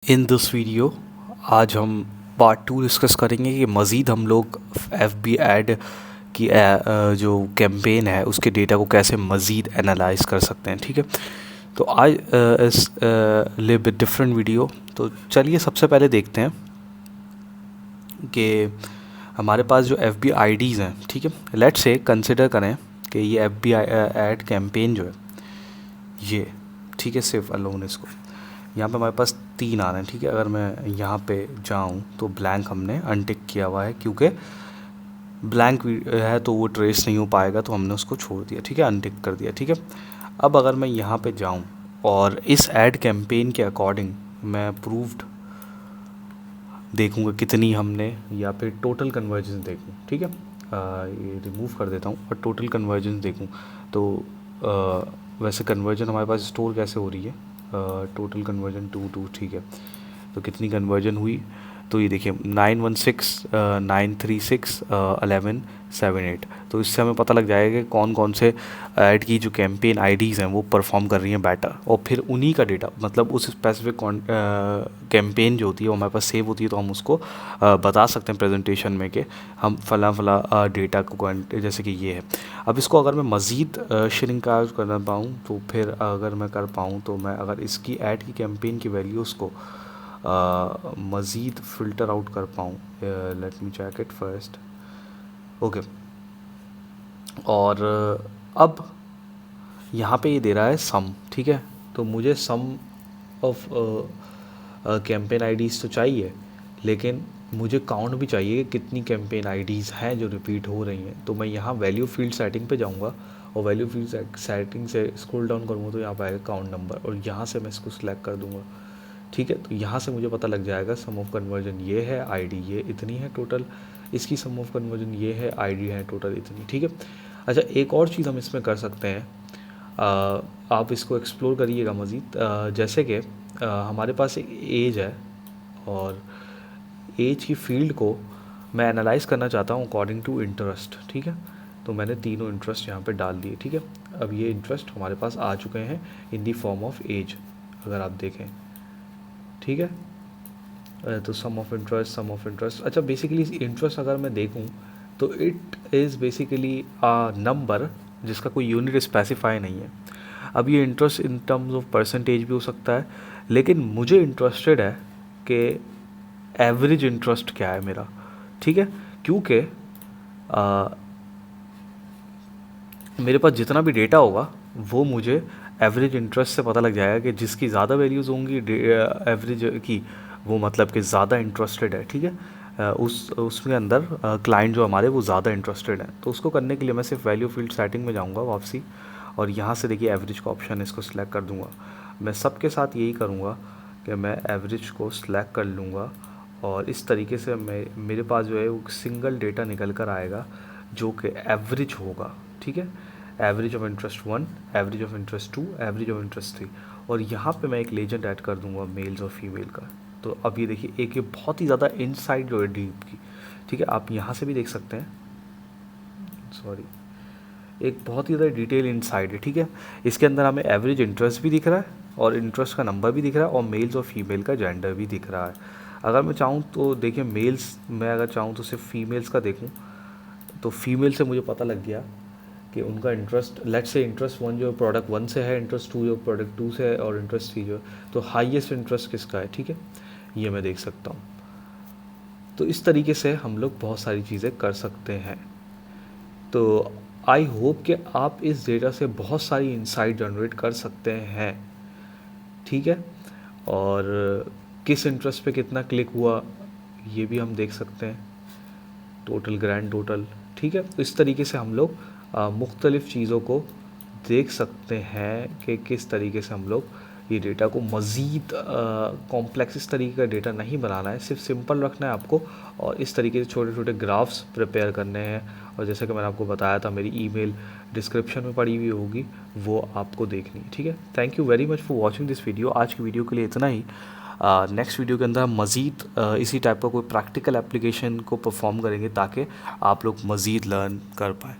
In this video आज हम part 2 discuss करेंगे कि मज़ीद हम लोग एफ बी एड की जो कैंपेन है उसके डेटा को कैसे मज़ीद एनालाइज कर सकते हैं। ठीक है, तो आज इस लिव विद डिफरेंट वीडियो। तो चलिए सबसे पहले देखते हैं कि हमारे पास जो एफ बी आई डीज़ हैं, ठीक है, लेट्स से कंसिडर करें कि ये एफ बी एड कैंपेन जो है ये, ठीक है, सिर्फ अलोन इसको यहाँ पे हमारे पास 3 आ रहे हैं। ठीक है, अगर मैं यहाँ पे जाऊँ तो ब्लैंक हमने अनटिक किया हुआ है क्योंकि ब्लैंक है तो वो ट्रेस नहीं हो पाएगा, तो हमने उसको छोड़ दिया। ठीक है, अनटिक कर दिया। ठीक है, अब अगर मैं यहाँ पे जाऊँ और इस ऐड कैंपेन के अकॉर्डिंग मैं अप्रूव्ड देखूँगा कितनी हमने, या फिर टोटल कन्वर्जन देखूँ। ठीक है, ये रिमूव कर देता हूँ और टोटल कन्वर्जन देखूँ तो वैसे कन्वर्जन हमारे पास स्टोर कैसे हो रही है, टोटल कन्वर्जन 2 ठीक है, तो कितनी कन्वर्जन हुई, तो ये देखिए 916 936 1178। तो इससे हमें पता लग जाएगा कि कौन कौन से ऐड की जो कैंपेन आईडीज़ हैं वो परफॉर्म कर रही हैं बेटर, और फिर उन्हीं का डेटा, मतलब उस स्पेसिफिक कैंपेन जो होती है वो हमारे पास सेव होती है, तो हम उसको बता सकते हैं प्रेजेंटेशन में कि हम फला डेटा को, जैसे कि ये है। अब इसको अगर मैं मज़ीद श्रिंक कर पाऊँ तो फिर अगर मैं कर पाऊँ तो मैं अगर इसकी ऐड की कैंपेन की वैल्यूज़ को मज़ीद फ़िल्टर आउट कर पाऊँ, let me check it first. Okay, और अब यहाँ पे ये दे रहा है सम। ठीक है, तो मुझे सम ऑफ कैंपेन आईडीज़ तो चाहिए, लेकिन मुझे काउंट भी चाहिए कि कितनी कैंपेन आईडीज़ हैं जो रिपीट हो रही हैं। तो मैं यहाँ वैल्यू फील्ड सेटिंग पे जाऊँगा और वैल्यू फील्ड सेटिंग से स्क्रॉल डाउन करूँगा तो यहाँ पे आएगा काउंट नंबर, और यहाँ से मैं इसको सिलेक्ट कर दूँगा। ठीक है, तो यहाँ से मुझे पता लग जाएगा सम ऑफ कन्वर्जन ये है, आईडी ये इतनी है टोटल, इसकी सम ऑफ कन्वर्जन ये है, आईडी है टोटल इतनी। ठीक है, अच्छा एक और चीज़ हम इसमें कर सकते हैं, आप इसको एक्सप्लोर करिएगा मज़ीद। जैसे कि हमारे पास एक एज है और एज की फील्ड को मैं एनालाइज करना चाहता हूँ अकॉर्डिंग टू इंटरेस्ट। ठीक है, तो मैंने तीनों इंटरेस्ट यहाँ पे डाल दिए। ठीक है, अब ये इंटरेस्ट हमारे पास आ चुके हैं in the form of age, अगर आप देखें। ठीक है, तो सम ऑफ इंटरेस्ट, अच्छा बेसिकली इंटरेस्ट अगर मैं देखूं तो it is basically a number जिसका कोई यूनिट स्पेसिफाई नहीं है। अब ये interest in terms of percentage भी हो सकता है, लेकिन मुझे इंटरेस्टेड है कि एवरेज इंटरेस्ट क्या है मेरा। ठीक है, क्योंकि मेरे पास जितना भी डेटा होगा वो मुझे एवरेज इंटरेस्ट से पता लग जाएगा कि जिसकी ज़्यादा वैल्यूज़ होंगी एवरेज की, वो मतलब कि ज़्यादा इंटरेस्टेड है। ठीक है, उसके अंदर क्लाइंट जो हमारे वो ज़्यादा इंटरेस्टेड हैं। तो उसको करने के लिए मैं सिर्फ वैल्यू फील्ड सेटिंग में जाऊँगा वापसी, और यहाँ से देखिए एवरेज का ऑप्शन, इसको सिलेक्ट कर दूँगा। मैं सबके साथ यही करूँगा कि मैं एवरेज को सिलेक्ट कर लूँगा, और इस तरीके से मेरे पास जो है वो सिंगल डेटा निकल कर आएगा जो कि एवरेज होगा। ठीक है, average of interest 1, average of interest 2, average of interest 3, और यहाँ पे मैं एक लेजेंड ऐड कर दूंगा मेल्स और फीमेल का। तो अब ये देखिए एक ये बहुत ही ज़्यादा इनसाइड जो है डीप की। ठीक है, आप यहाँ से भी देख सकते हैं, सॉरी, एक बहुत ही ज़्यादा डिटेल इनसाइड है। ठीक है, इसके अंदर हमें एवरेज इंटरेस्ट भी दिख रहा है और इंटरेस्ट का नंबर भी दिख रहा है और मेल्स और फीमेल का जेंडर भी दिख रहा है। अगर मैं चाहूँ तो देखिए मेल्स, मैं अगर चाहूँ तो सिर्फ फीमेल्स का देखूँ तो फीमेल से मुझे पता लग गया कि उनका इंटरेस्ट, लेट्स से इंटरेस्ट 1 जो प्रोडक्ट 1 से है, इंटरेस्ट 2 जो प्रोडक्ट 2 से है, और इंटरेस्ट 3 जो, तो हाईएस्ट इंटरेस्ट किसका है। ठीक है, ये मैं देख सकता हूँ। तो इस तरीके से हम लोग बहुत सारी चीज़ें कर सकते हैं। तो आई होप कि आप इस डेटा से बहुत सारी इंसाइट जनरेट कर सकते हैं। ठीक है, और किस इंटरेस्ट पे कितना क्लिक हुआ ये भी हम देख सकते हैं, टोटल ग्रैंड टोटल। ठीक है, तो इस तरीके से हम लोग मुख्तलिफ़ चीज़ों को देख सकते हैं कि किस तरीके से हम लोग ये डेटा को मज़ीद कॉम्प्लेक्स, इस तरीके का डेटा नहीं बनाना है, सिर्फ सिंपल रखना है आपको, और इस तरीके से छोटे छोटे ग्राफ्स प्रिपेयर करने हैं। और जैसे कि मैंने आपको बताया था, मेरी ईमेल डिस्क्रिप्शन में पड़ी हुई होगी, वो आपको देखनी है। ठीक है, thank you very much for watching this video. आज की वीडियो के लिए इतना ही। नेक्स्ट वीडियो के अंदर हम मज़ीद इसी टाइप का कोई प्रैक्टिकल एप्लीकेशन को परफॉर्म करेंगे ताकि आप लोग मज़ीद लर्न कर पाएँ।